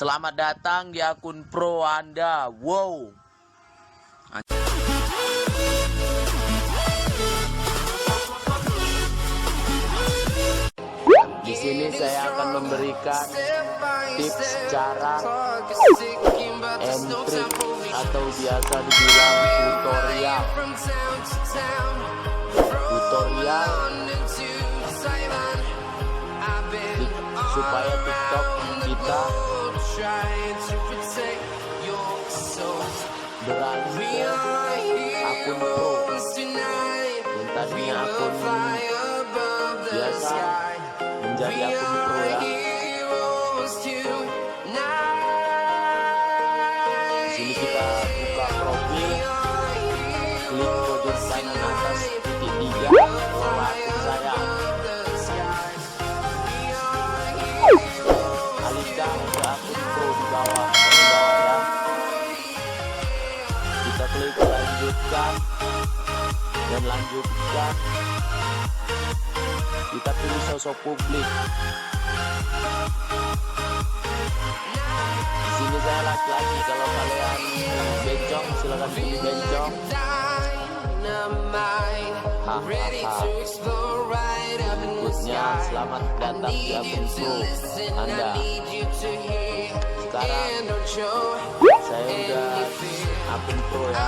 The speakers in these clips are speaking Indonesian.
Selamat datang di akun pro Anda. Wow. Di sini saya akan memberikan tips cara and trick atau biasa dibilang tutorial supaya TikTok kita beralih ke akun pro yang tadinya akun biasa menjadi akun pro ya. Di sini kita buka profil, klik pojok kanan atas titik 3 bawah akun saya. Alihkan ke akun pro di bawah ya. Kita klik lanjutkan dan lanjutkan. Kita pilih sosok publik. Di sini saya laki-laki, kalau kalian bencong silakan pilih bencong. Berikutnya selamat datang di akun pro Anda. Sekarang saya udah akun pro ya.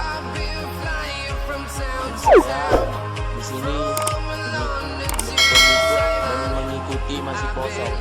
Saya di sini mengikuti masih kosong.